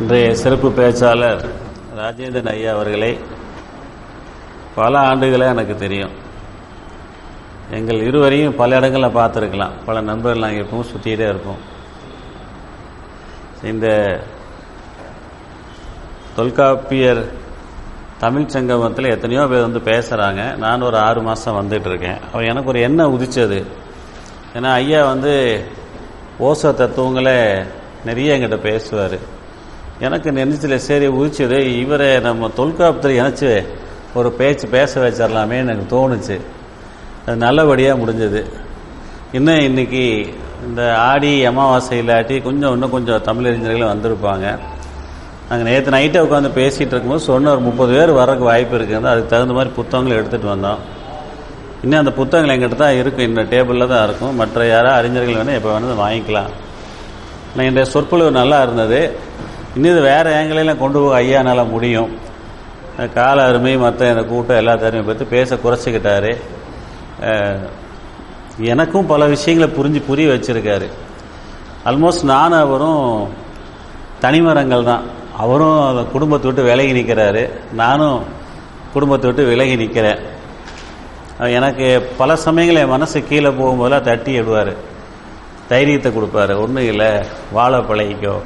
இன்றைய சிறப்பு பேச்சாளர் ராஜேந்திரன் ஐயா அவர்களை பல ஆண்டுகளாக எனக்கு தெரியும். எங்கள் இருவரையும் பல இடங்களில் பார்த்துருக்கலாம். பல நண்பர்கள் நாங்கள் எப்பவும் சுற்றிக்கிட்டே இருப்போம். இந்த தொல்காப்பியர் தமிழ் சங்கமத்தில் எத்தனையோ பேர் வந்து பேசுகிறாங்க. நான் ஒரு 6 மாதம் வந்துட்டு இருக்கேன். அவர் எனக்கு ஒரு எண்ணம் உதிச்சது. ஏன்னா ஐயா வந்து ஓசோ தத்துவங்களை நிறைய என்கிட்ட பேசுவார். எனக்கு நெஞ்சில் சரி உதிச்சது, இவரை நம்ம தொல்காப்பியத்தில் இணைச்சி ஒரு பேச வச்சிடலாமே எனக்கு தோணுச்சு. அது நல்லபடியாக முடிஞ்சது. இன்னைக்கு இந்த ஆடி அமாவாசை இல்லாட்டி இன்னும் கொஞ்சம் தமிழறிஞர்களும் வந்திருப்பாங்க. நாங்கள் நேற்று நைட்டை உட்காந்து பேசிகிட்டு இருக்கும்போது சொன்ன ஒரு 30 பேர் வரக்கு வாய்ப்பு இருக்குது. அதுக்கு தகுந்த மாதிரி புத்தகங்களை எடுத்துகிட்டு வந்தோம். இன்னும் அந்த புத்தகங்கள் எங்கிட்ட தான் இருக்கும், இந்த டேபிளில் தான் இருக்கும். மற்ற யாராவது அறிஞர்கள் வேணால் எப்போ வேணாலும் வாங்கிக்கலாம். நான் இந்த சொற்பொழிவு நல்லா இருந்தது. இன்னும் இது வேறு ஏங்கலையும் கொண்டு போக ஐயானால முடியும். கால அருமை மற்ற இந்த கூட்டம் எல்லாத்தையுமே பற்றி பேச குறைச்சிக்கிட்டாரு. எனக்கும் பல விஷயங்களை புரிய வச்சிருக்காரு. ஆல்மோஸ்ட் நானும் அவரும் தனிமரங்கள் தான். அவரும் குடும்பத்தை விட்டு விலகி நிற்கிறாரு, நானும் குடும்பத்தை விட்டு விலகி நிற்கிறேன். எனக்கு பல சமயங்கள் என் மனசு கீழே போகும்போதெல்லாம் தட்டி விடுவார், தைரியத்தை கொடுப்பாரு. ஒன்றும் இல்லை, வாழ பழகிக்கோ,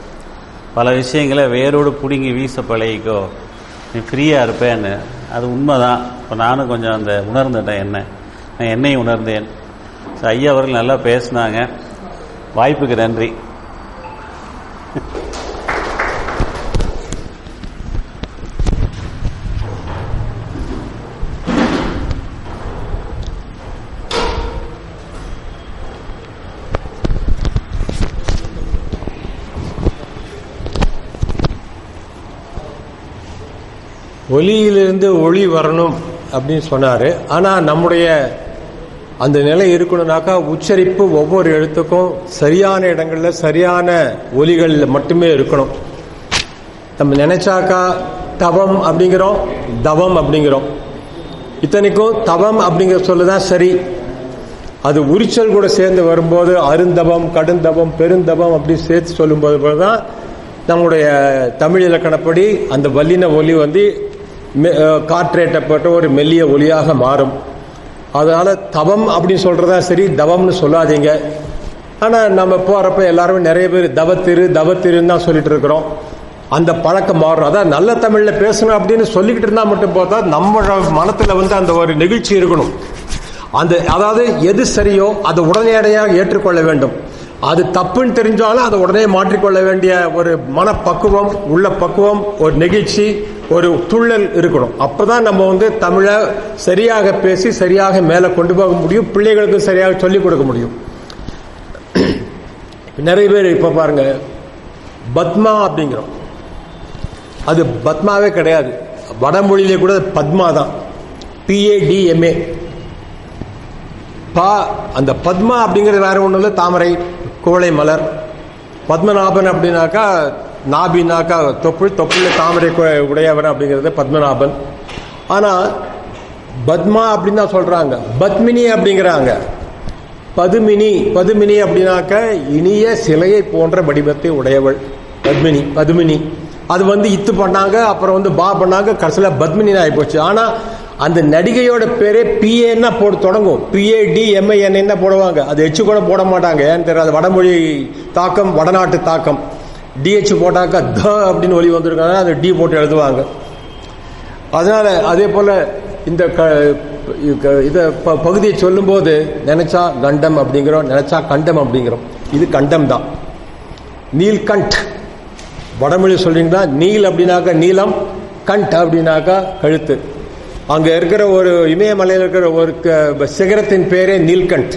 பல விஷயங்களை வேரோடு பிடுங்கி வீச பழகிக்கோ, நீ ஃப்ரீயாக இருப்பேன்னு. அது உண்மைதான். இப்போ நானும் கொஞ்சம் அந்த உணர்ந்துட்டேன், நான் என்னையும் உணர்ந்தேன். ஐயா அவர்கள் நல்லா பேசினாங்க. வாய்ப்புக்கு நன்றி. ஒலியிலிருந்து ஒளி வரணும் அப்படின்னு சொன்னாரு. ஆனா நம்முடைய அந்த நிலை இருக்கணும்னாக்கா உச்சரிப்பு ஒவ்வொரு எழுத்துக்கும் சரியான இடங்கள்ல சரியான ஒலிகள் மட்டுமே இருக்கணும். நம்ம நினைச்சாக்கா தவம் அப்படிங்கிறோம், தவம் அப்படிங்கிறோம். இத்தனைக்கும் தவம் அப்படிங்கிற சொல்லுதான் சரி. அது உரிச்சல் கூட சேர்ந்து வரும்போது அருந்தவம், கடுந்தவம், பெருந்தவம் அப்படி சேர்த்து சொல்லும்போது தான் நம்முடைய தமிழ் இலக்கணப்படி அந்த வல்லின ஒலி வந்து காற்றேற்றப்பட்ட ஒரு மெல்லிய ஒலியாக மாறும். அதனால தவம் அப்படின்னு சொல்றதா சரி, தவம்னு சொல்லாதீங்க. ஆனா நம்ம போறப்ப எல்லாருமே நிறைய பேர் தவத்திருன்னு தான் சொல்லிட்டு இருக்கிறோம். அந்த பழக்கம் மாறும். அதான் நல்ல தமிழ்ல பேசணும் அப்படின்னு சொல்லிக்கிட்டு இருந்தா மட்டும் பார்த்தா நம்ம மனத்துல வந்து அந்த ஒரு நெகிழ்ச்சி இருக்கணும். அதாவது எது சரியோ அதை உடனடியாக ஏற்றுக்கொள்ள வேண்டும். அது தப்புன்னு தெரிஞ்சாலும் அதை உடனே மாற்றிக்கொள்ள வேண்டிய ஒரு மனப்பக்குவம், உள்ள பக்குவம், ஒரு நெகிழ்ச்சி, ஒரு துள்ளல் இருக்கணும். அப்பதான் நம்ம வந்து தமிழை சரியாக பேசி சரியாக மேல கொண்டு போக முடியும், பிள்ளைகளுக்கு சரியாக சொல்லிக் கொடுக்க முடியும். நிறைய பேர் இப்ப பாருங்க, பத்மா அப்படிங்கிறோம். அது பத்மாவே கிடையாது. வடமொழியிலே கூட பத்மா தான், PADMA. அந்த பத்மா அப்படிங்கிறது வேற ஒண்ணும் இல்லை, தாமரை, குவளை மலர். பத்மநாபன் அப்படின்னாக்கா நாபினாக்கா தொப்புள் தாமரை உடையவன் அப்படிங்கிறது பத்மநாபன். ஆனா பத்மா அப்படின்னு தான் சொல்றாங்க. பத்மினி அப்படிங்கிறாங்க. பதுமினி அப்படின்னாக்க இனிய சிலையை போன்ற வடிவத்தை உடையவள் பதுமினி. அது வந்து இத்து பண்ணாங்க, அப்புறம் வந்து பா பண்ணாங்க, கடைசியில் பத்மினி ஆகி போச்சு. ஆனா அந்த நடிகையோட பேரே PA போட்டு தொடங்கும். PADMIN போடுவாங்க. அது எச்சு கூட போட மாட்டாங்க. ஏன்னு தெரியாது, வடமொழி தாக்கம், வடநாட்டு தாக்கம். DH போட்டாக்க த அப்படின்னு ஒலி வந்திருக்காங்க, அந்த D போட்டு எழுதுவாங்க. அதனால அதே போல இந்த பகுதியை சொல்லும் போது நினைச்சா கண்டம் அப்படிங்கிறோம், நினைச்சா கண்டம் அப்படிங்கிறோம். இது கண்டம் தான். நீல்கண்ட் வடமொழி சொல்றீங்கன்னா, நீல் அப்படின்னாக்கா நீளம், கண்ட் அப்படின்னாக்கா கழுத்து. அங்க இருக்கிற ஒரு இமயமலையில் இருக்கிற ஒரு சிகரத்தின் பேரே நீல்கண்ட்.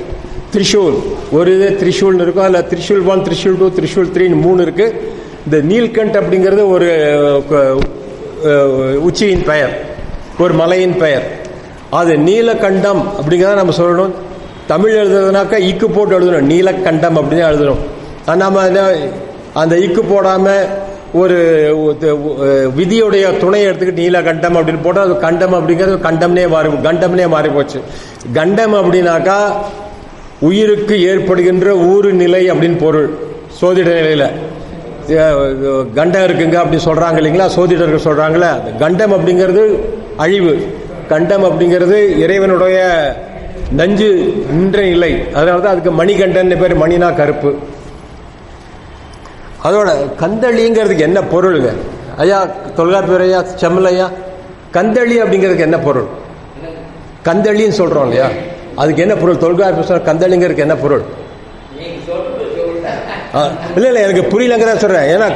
திரிசூல், ஒரு இது திரிசூல் இருக்கும். அதுல திரிசூல் 1, திரிசூல் 2, திரிசூல் 3 3 இருக்கு. இந்த நீல்கண்ட் அப்படிங்கிறது ஒரு உச்சியின் பெயர், ஒரு மலையின் பெயர். அது நீலகண்டம் அப்படிங்கிறத நம்ம சொல்லணும். தமிழ் எழுதுறதுனாக்கா இக்கு போட்டு எழுதணும், நீலகண்டம் அப்படின்னு எழுதணும். நம்ம அந்த இக்கு போடாம ஒரு விதியுடைய துணையை எடுத்துக்கிட்டு நீலகண்டம் அப்படின்னு போட்டால் அது கண்டம் அப்படிங்கிறது கண்டம்னே மாறி போச்சு. கண்டம் அப்படின்னாக்கா உயிருக்கு ஏற்படுகின்ற ஊறு நிலை அப்படின்னு பொருள். சோதிட நிலையில கண்டம் இருக்குங்க அப்படி சொல்றாங்க இல்லைங்களா, சோதிடர்கள் சொல்றாங்களே. கண்டம் அப்படிங்கிறது அழிவு, கண்டம் அப்படிங்கிறது இறைவனுடைய நஞ்சு நின்ற நிலை. அதனாலதான் அதுக்கு மணிகண்டன் பேர், மணினா கருப்பு. அதோட கந்தளிங்கிறதுக்கு என்ன பொருளுங்க ஐயா? தொல்காப்பியர் ஐயா, செம்மல் ஐயா, கந்தளி அப்படிங்கிறதுக்கு என்ன பொருள்? கந்தளின்னு சொல்றோம் இல்லையா, அதுக்கு என்ன பொருள்? தொல்காப்பியர் கந்தளிங்கிறதுக்கு என்ன பொருள்? இல்ல இல்ல, எனக்கு புரியலங்கிறத சொல்றேன். ஏன்னா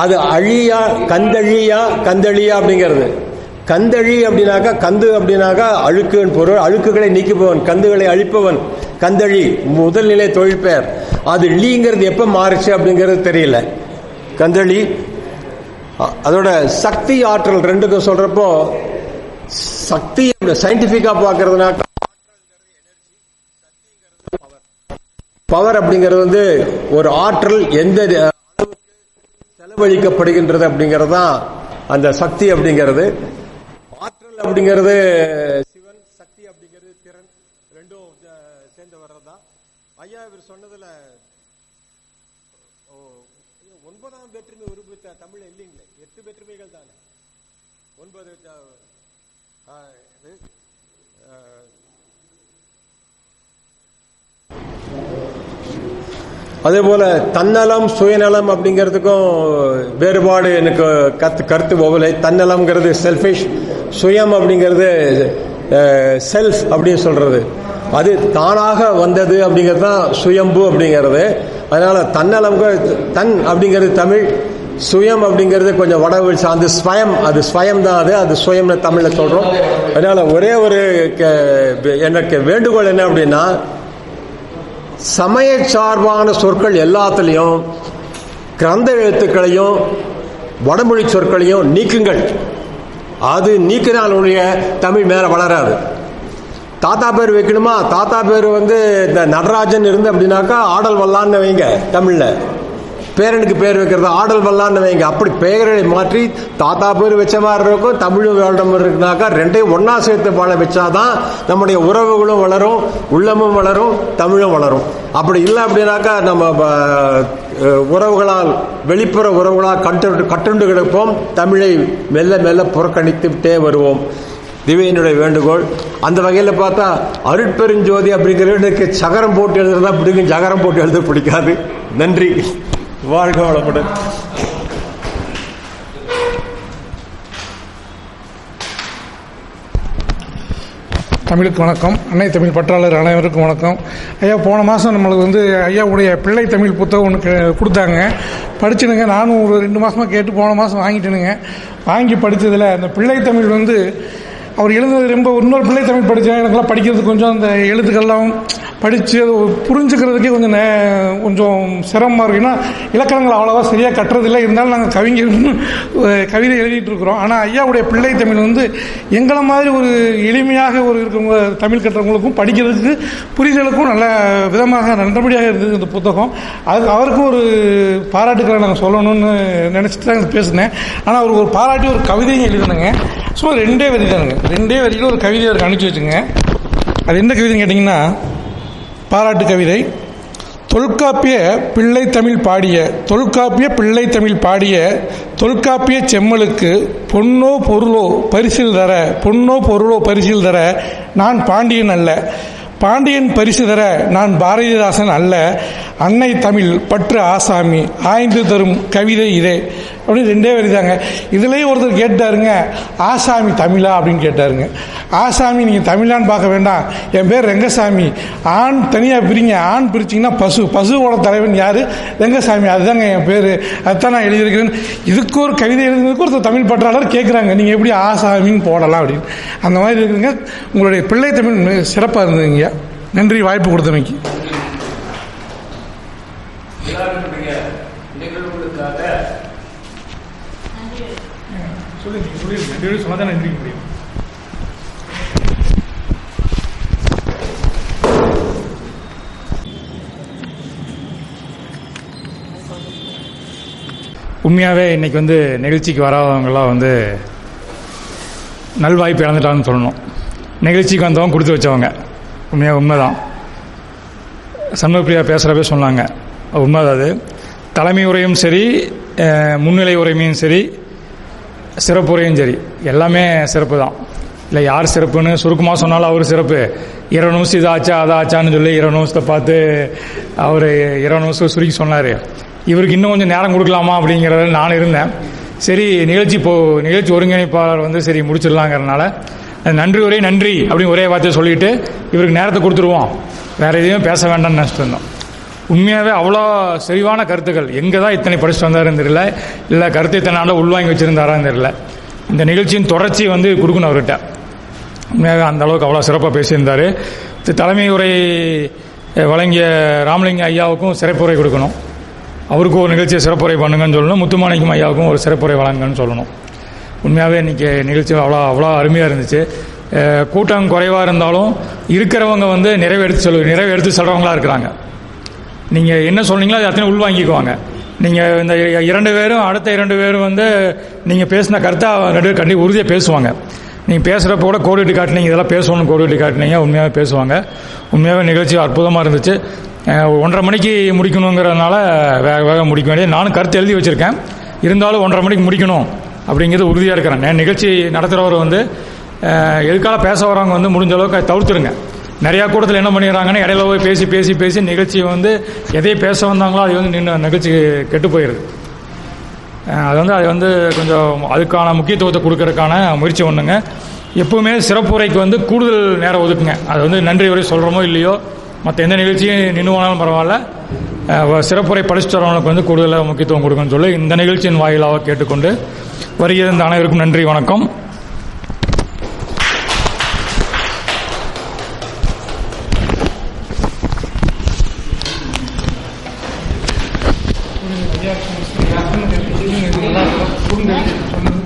அது அழியா, கந்தழியா, கந்தளியா அப்படிங்கிறது. கந்தழி அப்படின்னாக்கா, கந்து அப்படின்னாக்கா அழுக்குன்னு பொருள், அழுக்குகளை நீக்குபவன், கந்துகளை அழிப்பவன் கந்தழி, முதல் நிலை தொழில் பெயர். அது லீங்கிறது எப்ப மாறுச்சு அப்படிங்கிறது தெரியல. கந்தழி அதோட சக்தி ஆற்றல் ரெண்டுக்கும் சொல்றப்போ, சக்தி சயின்டிபிக்கா பாக்குறதுனாக்கா பவர் அப்படிங்கிறது வந்து ஒரு ஆற்றல் எந்த அளவுக்கு செலவழிக்கப்படுகின்றது அப்படிங்கிறது தான் அந்த சக்தி அப்படிங்கிறது. ஆற்றல் அப்படிங்கிறது சிவன், சக்தி அப்படிங்கிறது திறன், ரெண்டும் சேர்ந்து வர்றதுதான். ஐயா இவர் சொன்னதுல 9ஆம் வேற்றுமை உருவு தமிழ் இல்லைங்களே, 8 வேற்றுமைகள் தானே, 9. அதே போல தன்னலம் சுயநலம் அப்படிங்கிறதுக்கும் வேறுபாடு எனக்கு கருத்து போகலை. தன்னலம்ங்கிறது செல்ஃபிஷ், சுயம் அப்படிங்கிறது செல்ஃப் அப்படின்னு சொல்றது, அது தானாக வந்தது அப்படிங்கிறது தான் சுயம்பு அப்படிங்கிறது. அதனால தன்னலம், தன் அப்படிங்கிறது தமிழ், சுயம் அப்படிங்கிறது கொஞ்சம் வடமொழி சார்ந்து ஸ்வயம், அது ஸ்வயம் தான், அது சுயம்னு தமிழ்ல சொல்றோம். அதனால ஒரே ஒரு எனக்கு வேண்டுகோள் என்ன அப்படின்னா, சமய சார்பான சொற்கள் எல்லாத்திலையும் கிரந்த எழுத்துக்களையும் வடமொழி சொற்களையும் நீக்குங்கள். அது நீக்கினால் ஒழிய தமிழ் மேல வளராது. தாத்தா பேர் வைக்கணுமா, தாத்தா பேர் வந்து இந்த நடராஜன் இருந்து அப்படின்னாக்கா ஆடல் வல்லான்னு வைங்க, தமிழ்ல பேரனுக்கு பேர் வைக்கிறது ஆடல் வல்லான்னு வைங்க. அப்படி பெயரை மாற்றி தாத்தா பேர் வச்ச மாதிரி இருக்கும், தமிழும் வேடம் இருக்குனாக்கா ரெண்டையும் ஒன்னா சேர்த்து வாழ வச்சாதான் நம்முடைய உறவுகளும் வளரும், உள்ளமும் வளரும், தமிழும் வளரும். அப்படி இல்லை அப்படின்னாக்கா நம்ம உறவுகளால், வெளிப்புற உறவுகளால் கட்டுண்டு கிடப்போம், தமிழை மெல்ல மெல்ல புறக்கணித்துட்டே வருவோம். திவ்யனுடைய வேண்டுகோள். அந்த வகையில் பார்த்தா அருட்பெருஞ்சோதி அப்படிங்கிறவனுக்கு சகரம் போட்டு எழுதுறதா பிடிக்கும், சகரம் போட்டு எழுத பிடிக்காது. நன்றி, வாழ்க வளமுடன். தமிழுக்கு வணக்கம். அன்னை தமிழ் பற்றாளர் அனைவருக்கும் வணக்கம். ஐயா, போன மாதம் நம்மளுக்கு வந்து ஐயாவுடைய பிள்ளை தமிழ் புத்தகம் ஒன்று கொடுத்தாங்க, படிச்சுனுங்க. நானும் ஒரு 2 மாதமாக கேட்டு போன மாதம் வாங்கிட்டேனுங்க. வாங்கி படித்ததில் அந்த பிள்ளை தமிழ் வந்து அவர் எழுதுனது ரொம்ப, இன்னொரு பிள்ளை தமிழ் படித்தேன், எனக்கெல்லாம் படிக்கிறதுக்கு கொஞ்சம் அந்த எழுத்துக்கள்லாம் படித்து அது புரிஞ்சுக்கிறதுக்கே கொஞ்சம் சிரமமாக இருக்குது. ஏன்னா இலக்கணங்கள் அவ்வளோவா சரியாக கட்டுறதில்லை. இருந்தாலும் நாங்கள் கவிதை எழுதிட்டு இருக்கிறோம். ஆனால் ஐயாவுடைய பிள்ளை தமிழ் வந்து எங்களை மாதிரி ஒரு எளிமையாக ஒரு இருக்கிறவங்க, தமிழ் கட்டுறவங்களுக்கும் படிக்கிறதுக்கு புரிதலுக்கும் நல்ல விதமாக நல்லபடியாக இருந்தது இந்த புத்தகம். அதுக்கு அவருக்கும் ஒரு பாராட்டுக்களை நாங்கள் சொல்லணும்னு நினச்சிட்டு தான் பேசினேன். ஆனால் அவருக்கு ஒரு பாராட்டி ஒரு கவிதையும் எழுதினேங்க. ஸோ 2 வரி தானுங்க, 2 வரியில் ஒரு கவிதை அவருக்கு அனுப்பிச்சி வச்சுங்க. அது என்ன கவிதைன்னு கேட்டிங்கன்னா, பாராட்டு கவிதை. தொல்காப்பிய பிள்ளை தமிழ் பாடிய தொல்காப்பிய செம்மலுக்கு பொன்னோ பொருளோ பரிசில் தர நான் பாண்டியன் அல்ல, பாண்டியன் பரிசு தர நான் பாரதிதாசன் அல்ல, அன்னை தமிழ் பற்று ஆசாமி ஆய்ந்து தரும் கவிதை இதே அப்படின்னு 2 வரி தாங்க. இதுலேயே ஒருத்தர் கேட்டாருங்க, ஆசாமி தமிழா அப்படின்னு கேட்டாருங்க. ஆசாமி நீங்கள் தமிழான்னு பார்க்க வேண்டாம், என் பேர் ரெங்கசாமி. ஆண் தனியாக பிரிங்க, ஆண் பிரிச்சிங்கன்னா பசுவோட தலைவன் யார்? ரெங்கசாமி, அதுதாங்க என் பேர், அதுதான் நான் எழுதியிருக்கிறேன். இதுக்கு ஒரு கவிதை எழுதுறதுக்கு ஒருத்தர் தமிழ் பற்றாளர் கேட்குறாங்க, நீங்கள் எப்படி ஆசாமின்னு போடலாம் அப்படின்னு. அந்த மாதிரி இருக்குங்க. உங்களுடைய பிள்ளை தமிழ் சிறப்பாக இருந்ததுங்க. நன்றி, வாய்ப்பு கொடுத்தமைக்கு. உண்மையாகவே இன்னைக்கு வந்து நிகழ்ச்சிக்கு வராதவங்களாம் வந்து நல்வாய்ப்பு இழந்துட்டாங்கன்னு சொல்லணும். நிகழ்ச்சிக்கு வந்தவங்க கொடுத்து வச்சவங்க, உண்மைதான். சண்முகப்பிரியா பேசுகிறப்பே சொன்னாங்க, உண்மைதான். அது தலைமை உரையும் சரி, முன்னிலை உரையும் சரி, சிறப்புரையும் சரி, எல்லாமே சிறப்பு தான். இல்லை யார் சிறப்புன்னு சுருக்கமாக சொன்னாலும் அவர் சிறப்பு. 20 நிமிஷம் இதாச்சா அதாச்சான்னு சொல்லி 20 நிமிஷத்தை பார்த்து அவர் 20 நிமிஷம் சுருக்கி சொன்னார். இவருக்கு இன்னும் கொஞ்சம் நேரம் கொடுக்கலாமா அப்படிங்கிறத நான் இருந்தேன். சரி, நிகழ்ச்சி ஒருங்கிணைப்பாளர் வந்து சரி முடிச்சிடலாங்கிறதுனால நன்றி உரை நன்றி அப்படின்னு ஒரே வார்த்தையை சொல்லிட்டு இவருக்கு நேரத்தை கொடுத்துருவோம், வேற எதையும் பேச வேண்டாம்னு நினச்சிட்டு இருந்தோம். உண்மையாகவே அவ்வளோ செறிவான கருத்துக்கள். எங்கே தான் இத்தனை படிச்சுட்டு வந்தாருன்னு தெரியல, இல்லை கருத்தை தன்னால உள்வாங்கி வச்சுருந்தாரான்னு தெரியல. இந்த நிகழ்ச்சியின் தொடர்ச்சி வந்து கொடுக்கணும் அவர்கிட்ட. உண்மையாக அந்த அளவுக்கு அவ்வளோ சிறப்பாக பேசியிருந்தார். தலைமை உரை வழங்கிய ராமலிங்க ஐயாவுக்கும் சிறப்புரை கொடுக்கணும். அவருக்கும் ஒரு நிகழ்ச்சியை சிறப்புரை பண்ணுங்கன்னு சொல்லணும். முத்துமாணிக்கம் ஐயாவுக்கும் ஒரு சிறப்புரை வழங்குங்கன்னு சொல்லணும். உண்மையாகவே இன்றைக்கி நிகழ்ச்சி அவ்வளோ அருமையாக இருந்துச்சு. கூட்டம் குறைவாக இருந்தாலும் இருக்கிறவங்க வந்து நிறைவேற்றி சொல்கிறவங்களா இருக்கிறாங்க. நீங்கள் என்ன சொன்னீங்களோ அது அத்தனை உள்வாங்கிக்குவாங்க. நீங்கள் இந்த 2 பேரும் அடுத்த 2 பேரும் வந்து நீங்கள் பேசின கருத்தை கண்டிப்பாக உறுதியாக பேசுவாங்க. நீங்கள் பேசுகிறப்ப கூட கோடிட்டு காட்டினீங்க, இதெல்லாம் பேசணும்னு கோடிட்டு காட்டினீங்க, உண்மையாகவே பேசுவாங்க. உண்மையாகவே நிகழ்ச்சி அற்புதமாக இருந்துச்சு. 1:30 மணிக்கு முடிக்கணுங்கிறதுனால வேக முடிக்க வேண்டியது. நானும் கருத்து எழுதி வச்சுருக்கேன், இருந்தாலும் 1:30 மணிக்கு முடிக்கணும் அப்படிங்கிறது உறுதியாக இருக்கிறேன். நிகழ்ச்சி நடத்துகிறவர் வந்து எதுக்கால பேச வரவங்க வந்து முடிஞ்ச அளவுக்கு தவிர்த்துருங்க. நிறையா கூட்டத்தில் என்ன பண்ணிடுறாங்கன்னா இடையில போய் பேசி நிகழ்ச்சியை வந்து எதையை பேச வந்தாங்களோ அது வந்து நிகழ்ச்சி கெட்டு போயிடுது. அது வந்து கொஞ்சம் அதுக்கான முக்கியத்துவத்தை கொடுக்கறதுக்கான முயற்சி ஒன்றுங்க. எப்பவுமே சிறப்புரைக்கு வந்து கூடுதல் நேரம் ஒதுக்குங்க. அது வந்து நன்றி உரை சொல்கிறோமோ இல்லையோ, மற்ற எந்த நிகழ்ச்சியும் நின்று போனாலும் பரவாயில்ல, சிறப்புரை படிச்சுட்டு வரவங்களுக்கு வந்து கூடுதலாக முக்கியத்துவம் கொடுக்கணும்னு சொல்லி இந்த நிகழ்ச்சியின் வாயிலாக கேட்டுக்கொண்டு வருகிற இந்த அனைவருக்கும் நன்றி, வணக்கம். சொன்னது